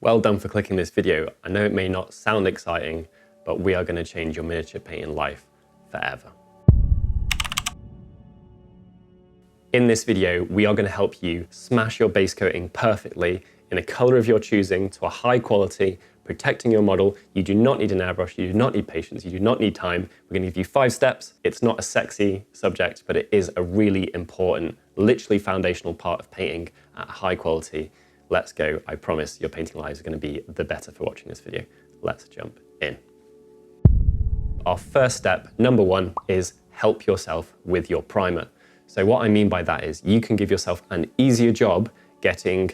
Well done for clicking this video. I know it may not sound exciting, but we are going to change your miniature painting life forever. In this video, we are going to help you smash your base coating perfectly in a color of your choosing to a high quality, protecting your model. You do not need an airbrush, you do not need patience, you do not need time. We're going to give you 5 steps. It's not a sexy subject, but it is a really important, literally foundational part of painting at high quality. Let's go. I promise your painting lives are going to be the better for watching this video. Let's jump in. Our first step, number 1, is help yourself with your primer. So what I mean by that is you can give yourself an easier job getting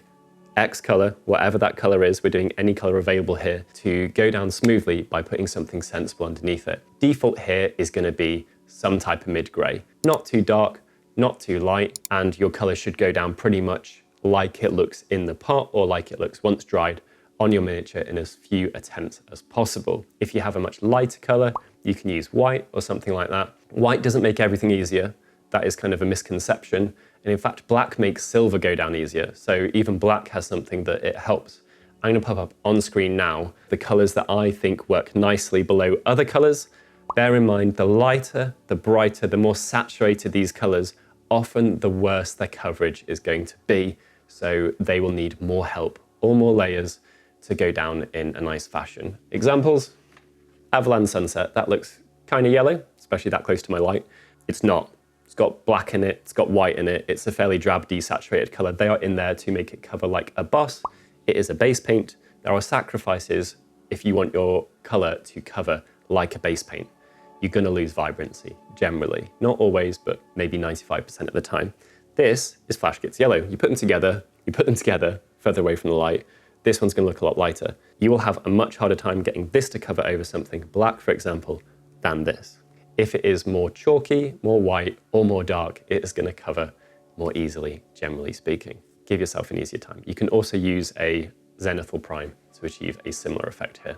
X color, whatever that color is, we're doing any color available here, to go down smoothly by putting something sensible underneath it. Default here is going to be some type of mid-gray. Not too dark, not too light, and your color should go down pretty much like it looks in the pot or like it looks once dried on your miniature in as few attempts as possible. If you have a much lighter color, you can use white or something like that. White doesn't make everything easier. That is kind of a misconception. And in fact, black makes silver go down easier. So even black has something that it helps. I'm gonna pop up on screen now the colors that I think work nicely below other colors. Bear in mind, the lighter, the brighter, the more saturated these colors, often the worse their coverage is going to be. So they will need more help or more layers to go down in a nice fashion. Examples, Avalon Sunset, that looks kind of yellow, especially that close to my light. It's not. It's got black in it, it's got white in it, it's a fairly drab, desaturated color. They are in there to make it cover like a boss. It is a base paint. There are sacrifices if you want your color to cover like a base paint. You're gonna lose vibrancy, generally. Not always, but maybe 95% of the time. This is Flash Gits Yellow. You put them together further away from the light. This one's gonna look a lot lighter. You will have a much harder time getting this to cover over something black, for example, than this. If it is more chalky, more white, or more dark, it is going to cover more easily, generally speaking. Give yourself an easier time. You can also use a zenithal prime to achieve a similar effect here.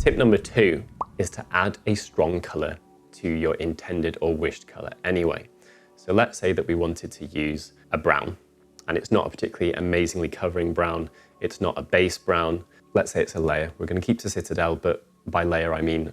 Tip number 2 is to add a strong color to your intended or wished color anyway. So let's say that we wanted to use a brown, and it's not a particularly amazingly covering brown. It's not a base brown. Let's say it's a layer. We're going to keep to Citadel, but by layer I mean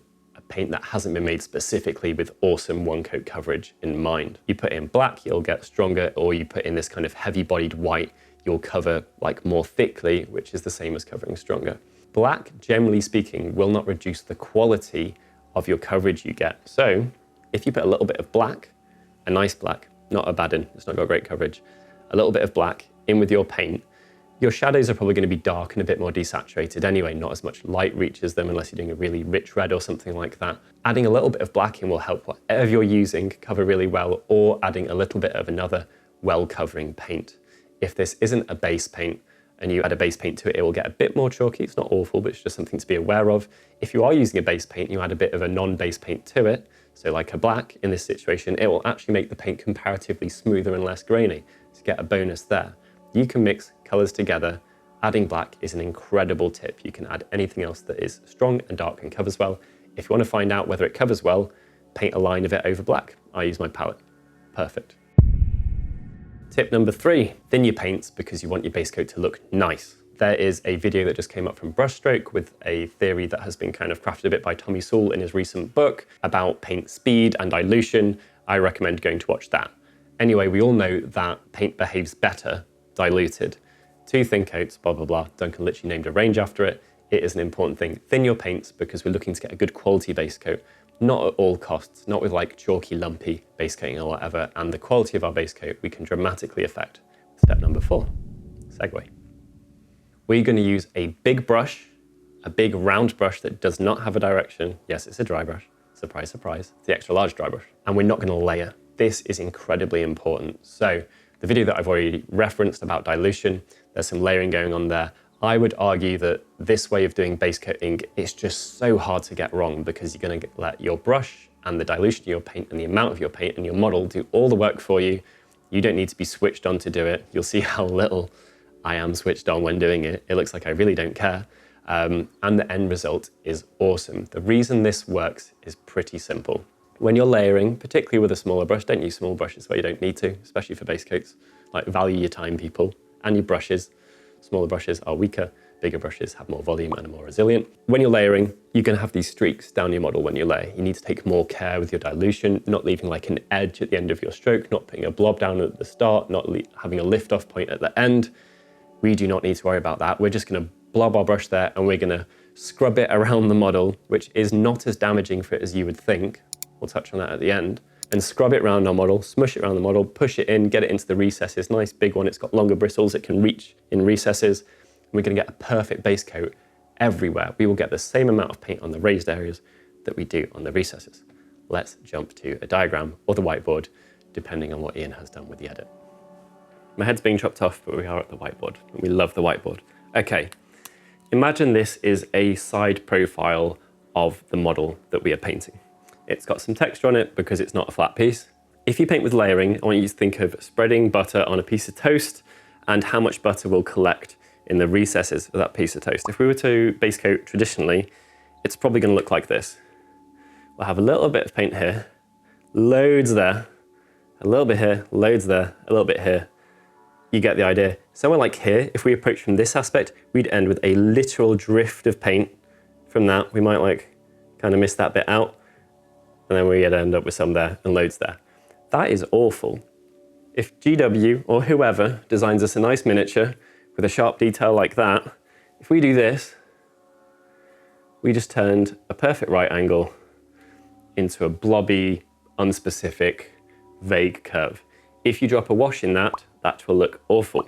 paint that hasn't been made specifically with awesome one-coat coverage in mind. You put in black, you'll get stronger, or you put in this kind of heavy-bodied white, you'll cover like more thickly, which is the same as covering stronger. Black, generally speaking, will not reduce the quality of your coverage you get. So if you put a little bit of black, a nice black, not a bad one, it's not got great coverage, a little bit of black in with your paint, your shadows are probably going to be dark and a bit more desaturated anyway, not as much light reaches them unless you're doing a really rich red or something like that. Adding a little bit of black in will help whatever you're using cover really well, or adding a little bit of another well-covering paint. If this isn't a base paint and you add a base paint to it, it will get a bit more chalky. It's not awful, but it's just something to be aware of. If you are using a base paint, you add a bit of a non-base paint to it, so like a black in this situation, it will actually make the paint comparatively smoother and less grainy to get a bonus there. You can mix colors together. Adding black is an incredible tip. You can add anything else that is strong and dark and covers well. If you want to find out whether it covers well, paint a line of it over black. I use my palette. Perfect. Tip number 3, thin your paints because you want your base coat to look nice. There is a video that just came up from Brushstroke with a theory that has been kind of crafted a bit by Tommy Sewell in his recent book about paint speed and dilution. I recommend going to watch that. Anyway, we all know that paint behaves better diluted. 2 thin coats, blah, blah, blah. Duncan literally named a range after it. It is an important thing. Thin your paints because we're looking to get a good quality base coat, not at all costs, not with like chalky, lumpy base coating or whatever. And the quality of our base coat we can dramatically affect. Step number 4, segue. We're going to use a big brush, a big round brush that does not have a direction. Yes, it's a dry brush. Surprise, surprise. It's the extra large dry brush. And we're not going to layer. This is incredibly important. So the video that I've already referenced about dilution, there's some layering going on there. I would argue that this way of doing base coating is just so hard to get wrong because you're going to let your brush and the dilution of your paint and the amount of your paint and your model do all the work for you. You don't need to be switched on to do it. You'll see how little I am switched on when doing it. It looks like I really don't care. And the end result is awesome. The reason this works is pretty simple. When you're layering, particularly with a smaller brush, don't use small brushes where you don't need to, especially for base coats. Like, value your time, people, and your brushes. Smaller brushes are weaker Bigger brushes have more volume and are more resilient. When you're layering, you're going to have these streaks down your model when you layer. You need to take more care with your dilution, not leaving like an edge at the end of your stroke, not putting a blob down at the start, not having a lift off point at the end. We do not need to worry about that. We're just going to blob our brush there and we're going to scrub it around the model, which is not as damaging for it as you would think. We'll touch on that at the end. And scrub it around our model, smush it around the model, push it in, get it into the recesses. Nice big one, it's got longer bristles, it can reach in recesses. And we're going to get a perfect base coat everywhere. We will get the same amount of paint on the raised areas that we do on the recesses. Let's jump to a diagram or the whiteboard, depending on what Ian has done with the edit. My head's being chopped off, but we are at the whiteboard. We love the whiteboard. Okay, imagine this is a side profile of the model that we are painting. It's got some texture on it because it's not a flat piece. If you paint with layering, I want you to think of spreading butter on a piece of toast and how much butter will collect in the recesses of that piece of toast. If we were to base coat traditionally, it's probably going to look like this. We'll have a little bit of paint here, loads there, a little bit here, loads there, a little bit here. You get the idea. Somewhere like here, if we approach from this aspect, we'd end with a literal drift of paint. From that, we might like kind of miss that bit out, and then we'd end up with some there and loads there. That is awful. If GW or whoever designs us a nice miniature with a sharp detail like that, if we do this, we just turned a perfect right angle into a blobby, unspecific, vague curve. If you drop a wash in that, that will look awful.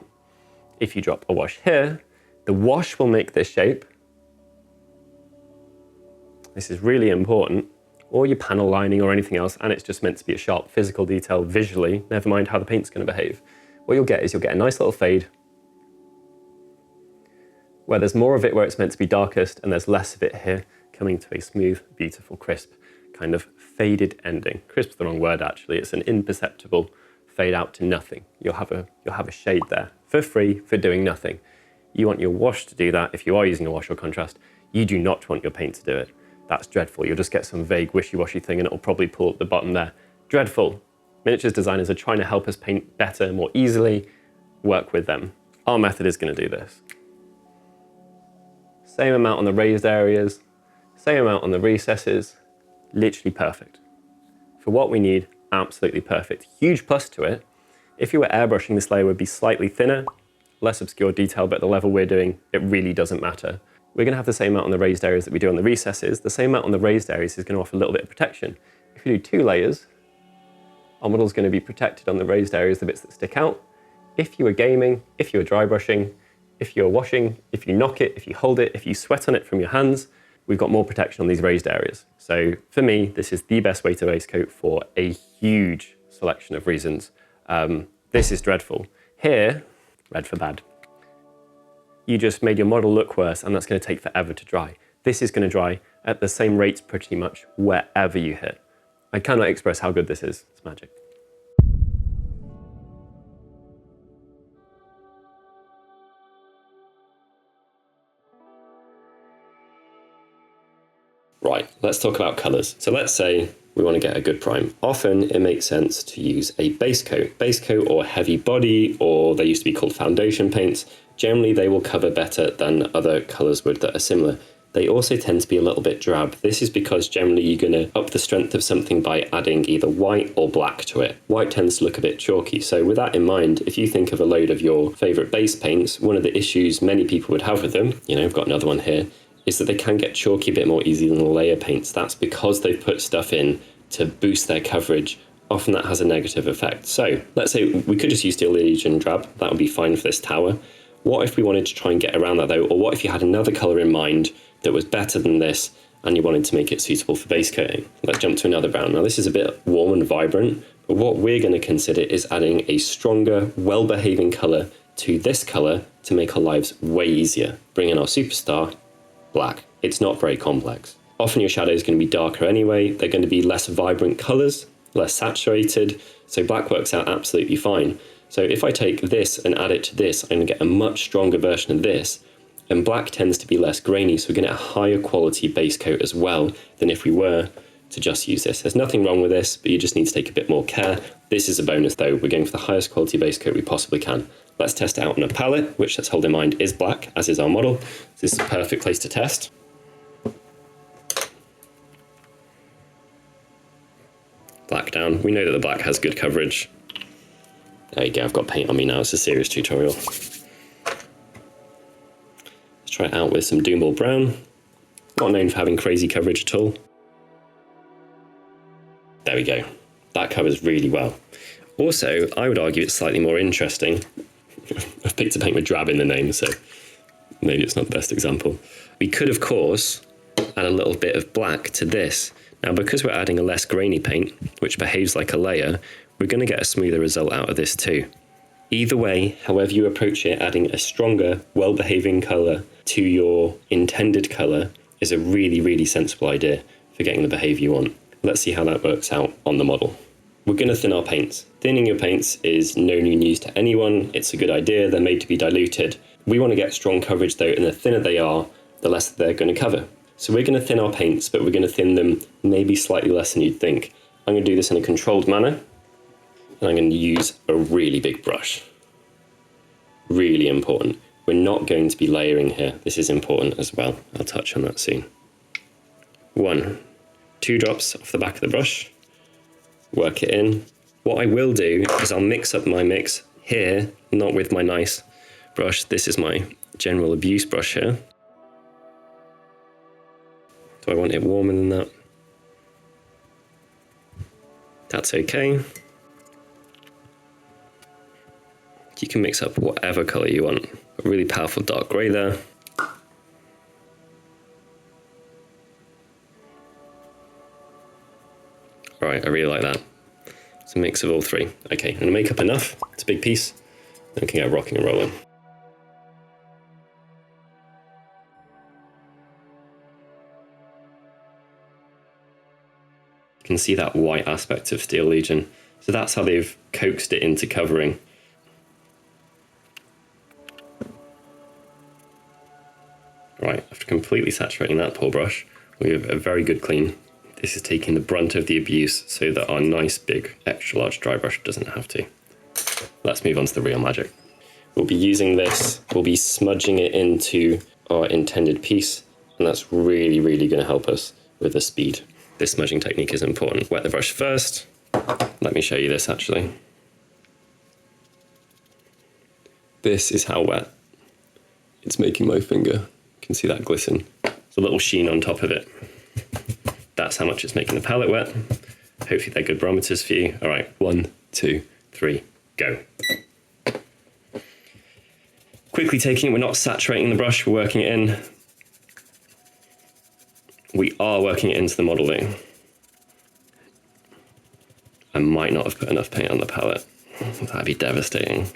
If you drop a wash here, the wash will make this shape. This is really important. Or your panel lining or anything else, and it's just meant to be a sharp physical detail visually, never mind how the paint's going to behave. What you'll get is you'll get a nice little fade where there's more of it where it's meant to be darkest and there's less of it here, coming to a smooth, beautiful, crisp, kind of faded ending. Crisp's the wrong word actually, it's an imperceptible fade out to nothing. You'll have a shade there for free for doing nothing. You want your wash to do that if you are using a wash or contrast. You do not want your paint to do it. That's dreadful. You'll just get some vague wishy-washy thing and it'll probably pull at the bottom there. Dreadful. Miniatures designers are trying to help us paint better, more easily. Work with them. Our method is going to do this. Same amount on the raised areas, same amount on the recesses, literally perfect. For what we need, absolutely perfect. Huge plus to it. If you were airbrushing, this layer would be slightly thinner, less obscure detail, but at the level we're doing, it really doesn't matter. We're going to have the same amount on the raised areas that we do on the recesses. The same amount on the raised areas is going to offer a little bit of protection. If we do 2 layers, our model's going to be protected on the raised areas, the bits that stick out. If you were gaming, if you were dry brushing, if you're washing, if you knock it, if you hold it, if you sweat on it from your hands, we've got more protection on these raised areas. So for me, this is the best way to base coat for a huge selection of reasons. This is dreadful. Here, red for bad. You just made your model look worse and that's going to take forever to dry. This is going to dry at the same rate pretty much wherever you hit. I cannot express how good this is. It's magic. Right, let's talk about colours. So let's say we want to get a good prime. Often it makes sense to use a base coat or heavy body, or they used to be called foundation paints. Generally, they will cover better than other colours would that are similar. They also tend to be a little bit drab. This is because generally you're going to up the strength of something by adding either white or black to it. White tends to look a bit chalky. So with that in mind, if you think of a load of your favourite base paints, one of the issues many people would have with them, you know, I've got another one here, is that they can get chalky a bit more easily than the layer paints. That's because they've put stuff in to boost their coverage. Often that has a negative effect. So let's say we could just use Steel Legion Drab. That would be fine for this tower. What if we wanted to try and get around that though? Or what if you had another colour in mind that was better than this and you wanted to make it suitable for base coating? Let's jump to another brown. Now this is a bit warm and vibrant, but what we're going to consider is adding a stronger, well-behaving colour to this colour to make our lives way easier. Bring in our superstar, black. It's not very complex. Often your shadow is going to be darker anyway. They're going to be less vibrant colours, less saturated, so black works out absolutely fine. So if I take this and add it to this, I'm going to get a much stronger version of this, and black tends to be less grainy, so we're going to get a higher quality base coat as well than if we were to just use this. There's nothing wrong with this, but you just need to take a bit more care. This is a bonus though. We're going for the highest quality base coat we possibly can. Let's test it out on a palette, which, let's hold in mind, is black, as is our model. So this is a perfect place to test. Black down. We know that the black has good coverage. There you go, I've got paint on me now. It's a serious tutorial. Let's try it out with some Doomball Brown. Not known for having crazy coverage at all. There we go. That covers really well. Also, I would argue it's slightly more interesting. I've picked a paint with drab in the name, so maybe it's not the best example. We could, of course, add a little bit of black to this. Now, because we're adding a less grainy paint, which behaves like a layer, we're going to get a smoother result out of this too. Either way, however you approach it, adding a stronger, well-behaving colour to your intended colour is a really, really sensible idea for getting the behaviour you want. Let's see how that works out on the model. We're going to thin our paints. Thinning your paints is no new news to anyone. It's a good idea. They're made to be diluted. We want to get strong coverage though, and the thinner they are, the less they're going to cover. So we're going to thin our paints, but we're going to thin them maybe slightly less than you'd think. I'm going to do this in a controlled manner, and I'm going to use a really big brush. Really important. We're not going to be layering here. This is important as well. I'll touch on that soon. 1, 2 drops off the back of the brush. Work it in. What I will do is I'll mix up my mix here, not with my nice brush. This is my general abuse brush here. Do I want it warmer than that? That's okay. You can mix up whatever colour you want. A really powerful dark grey there. Right, I really like that. It's a mix of all three. Okay, I'm gonna make up enough. It's a big piece. Then we can get rocking and rolling. You can see that white aspect of Steel Legion. So that's how they've coaxed it into covering. Right, after completely saturating that poor brush, we have a very good clean. This is taking the brunt of the abuse so that our nice big extra large dry brush doesn't have to. Let's move on to the real magic. We'll be using this, we'll be smudging it into our intended piece, and that's really, really going to help us with the speed. This smudging technique is important. Wet the brush first. Let me show you this actually. This is how wet it's making my finger. You can see that glisten. There's a little sheen on top of it. That's how much it's making the palette wet. Hopefully they're good barometers for you. All right, 1, 2, 3, go. Quickly taking it, we're not saturating the brush, we're working it in. We are working it into the model though. I might not have put enough paint on the palette. That'd be devastating.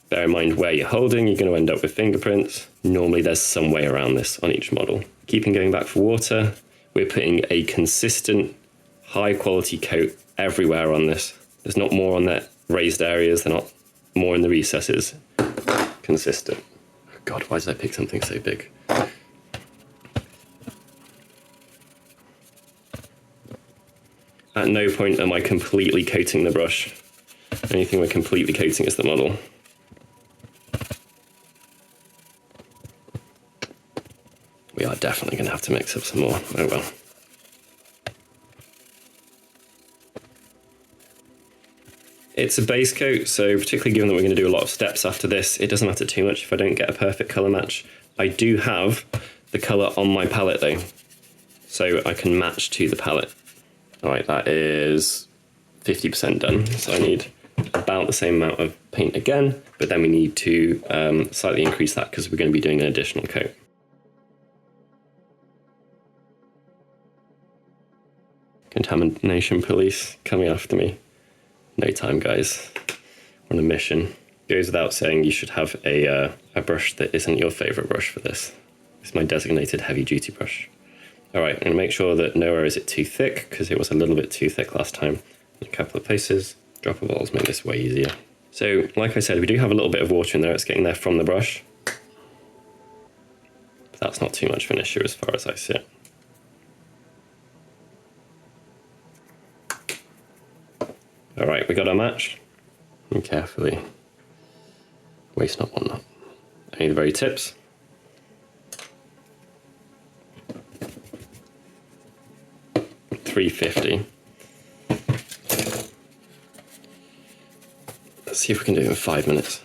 Bear in mind where you're holding, you're going to end up with fingerprints. Normally there's some way around this on each model. Keeping going back for water, we're putting a consistent, high quality coat everywhere on this. There's not more on the raised areas, they're not more in the recesses. Consistent. Oh God, why did I pick something so big? At no point am I completely coating the brush. Anything we're completely coating is the model. We are definitely going to have to mix up some more. Oh well. It's a base coat, so particularly given that we're going to do a lot of steps after this, it doesn't matter too much if I don't get a perfect colour match. I do have the colour on my palette though, so I can match to the palette. Alright, that is 50% done, so I need about the same amount of paint again, but then we need to slightly increase that because we're going to be doing an additional coat. Contamination police coming after me. No time, guys. On a mission. Goes without saying you should have a brush that isn't your favourite brush for this. It's my designated heavy duty brush. Alright, I'm going to make sure that nowhere is it too thick, because it was a little bit too thick last time. In a couple of places, drop of balls make this way easier. So, like I said, we do have a little bit of water in there, it's getting there from the brush. But that's not too much of an issue as far as I see it. we got our match. And carefully waste not, want not. Only the very tips. $3.50. Let's see if we can do it in 5 minutes.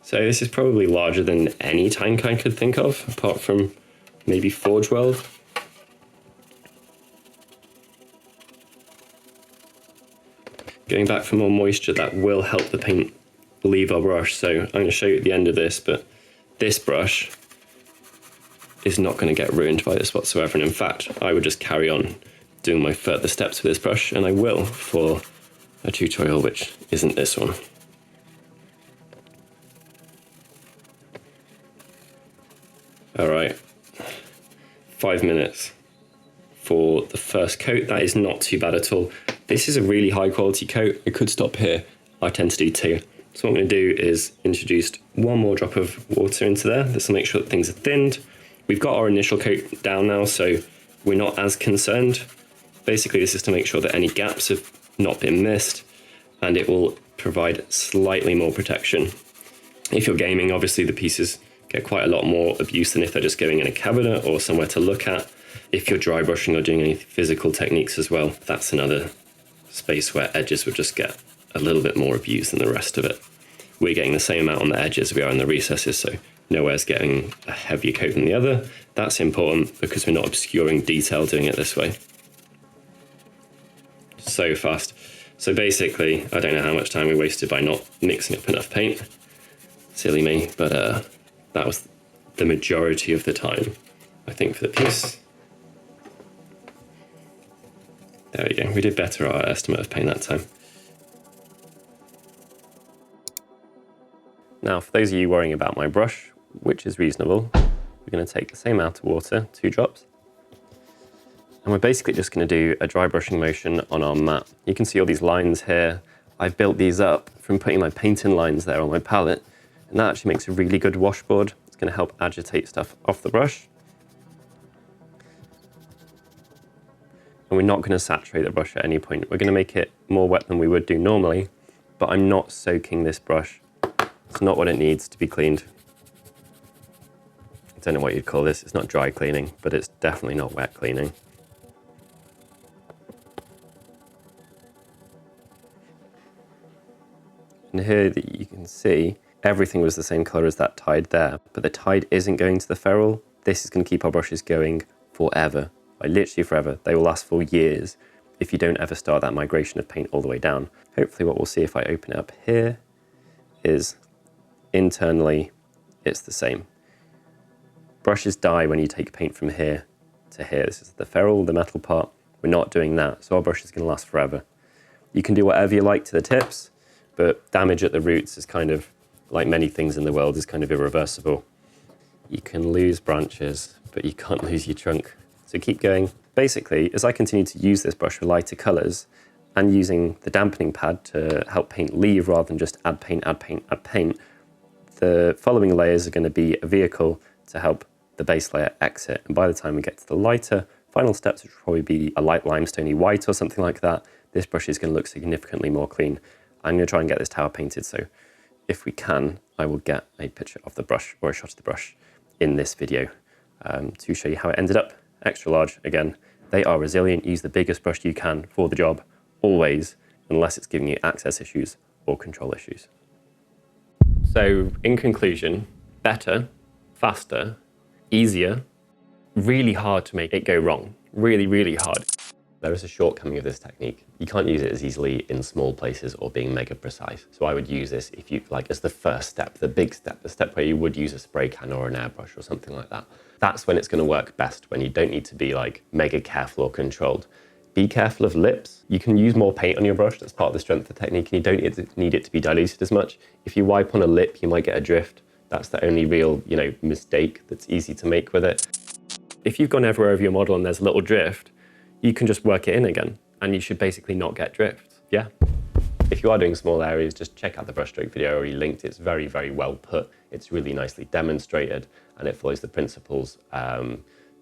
So this is probably larger than any tank I could think of, apart from maybe Forge World. Going back for more moisture, that will help the paint leave our brush. So I'm going to show you at the end of this, but this brush is not going to get ruined by this whatsoever. And in fact, I would just carry on doing my further steps with this brush, and I will for a tutorial which isn't this one. All right, 5 minutes for the first coat. That is not too bad at all. This is a really high quality coat. I could stop here. I tend to do 2. So what I'm going to do is introduce 1 more drop of water into there. This will make sure that things are thinned. We've got our initial coat down now, so we're not as concerned. Basically, this is to make sure that any gaps have not been missed, and it will provide slightly more protection. If you're gaming, obviously the pieces get quite a lot more abuse than if they're just going in a cabinet or somewhere to look at. If you're dry brushing or doing any physical techniques as well, that's another space where edges would just get a little bit more abuse than the rest of it. We're getting the same amount on the edges as we are in the recesses, so nowhere's getting a heavier coat than the other. That's important because we're not obscuring detail doing it this way. So fast. So basically, I don't know how much time we wasted by not mixing up enough paint. Silly me, but that was the majority of the time, I think, for the piece. There we go. We did better our estimate of paint that time. Now, for those of you worrying about my brush, which is reasonable, we're going to take the same amount of water, 2 drops, and we're basically just going to do a dry brushing motion on our mat. You can see all these lines here. I've built these up from putting my paint-in lines there on my palette, and that actually makes a really good washboard. It's going to help agitate stuff off the brush. And we're not going to saturate the brush at any point. We're going to make it more wet than we would do normally, but I'm not soaking this brush. It's not what it needs to be cleaned. I don't know what you'd call this. It's not dry cleaning, but it's definitely not wet cleaning. And here that you can see, everything was the same color as that tide there, but the tide isn't going to the ferrule. This is going to keep our brushes going forever, like literally forever. They will last for years if you don't ever start that migration of paint all the way down. Hopefully what we'll see if I open it up here is internally, it's the same. Brushes die when you take paint from here to here. This is the ferrule, the metal part. We're not doing that, so our brush is going to last forever. You can do whatever you like to the tips, but damage at the roots is kind of, like many things in the world, is kind of irreversible. You can lose branches, but you can't lose your trunk. So keep going. Basically, as I continue to use this brush with lighter colors and using the dampening pad to help paint leave rather than just add paint, add paint, add paint, the following layers are going to be a vehicle to help the base layer exit. And by the time we get to the lighter final steps, which will probably be a light limestoney white or something like that, this brush is going to look significantly more clean. I'm going to try and get this tower painted, so if we can, I will get a picture of the brush or a shot of the brush in this video to show you how it ended up. Extra large, again, they are resilient. Use the biggest brush you can for the job, always, unless it's giving you access issues or control issues. So in conclusion, better, faster, easier, really hard to make it go wrong. Really, really hard. There is a shortcoming of this technique. You can't use it as easily in small places or being mega precise. So I would use this if you like as the first step, the big step, the step where you would use a spray can or an airbrush or something like that. That's when it's going to work best, when you don't need to be like mega careful or controlled. Be careful of lips. You can use more paint on your brush. That's part of the strength of the technique, and you don't need it to be diluted as much. If you wipe on a lip, you might get a drift. That's the only real, mistake that's easy to make with it. If you've gone everywhere over your model and there's a little drift, you can just work it in again, and you should basically not get drift. Yeah. If you are doing small areas, just check out the brushstroke video I already linked. It's very, very well put. It's really nicely demonstrated, and it follows the principles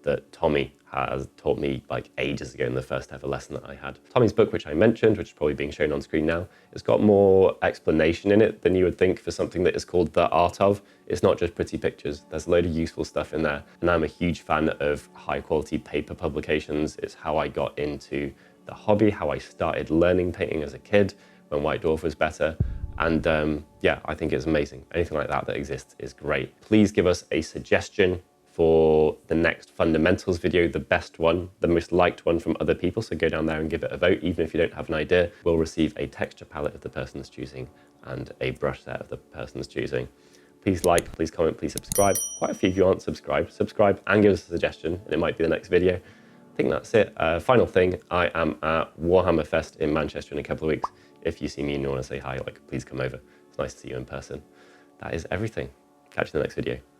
that Tommy has taught me like ages ago in the first ever lesson that I had. Tommy's book, which I mentioned, which is probably being shown on screen now, it's got more explanation in it than you would think for something that is called The Art Of. It's not just pretty pictures. There's a load of useful stuff in there. And I'm a huge fan of high quality paper publications. It's how I got into the hobby, how I started learning painting as a kid when White Dwarf was better. And yeah, I think it's amazing. Anything like that that exists is great. Please give us a suggestion for the next fundamentals video, the best one, the most liked one from other people. So go down there and give it a vote. Even if you don't have an idea, we'll receive a texture palette of the person's choosing and a brush set of the person's choosing. Please like, please comment, please subscribe. Quite a few of you aren't subscribed. Subscribe and give us a suggestion, and it might be the next video. I think that's it. Final thing, I am at Warhammer Fest in Manchester in a couple of weeks. If you see me and you want to say hi, like, please come over. It's nice to see you in person. That is everything. Catch you in the next video.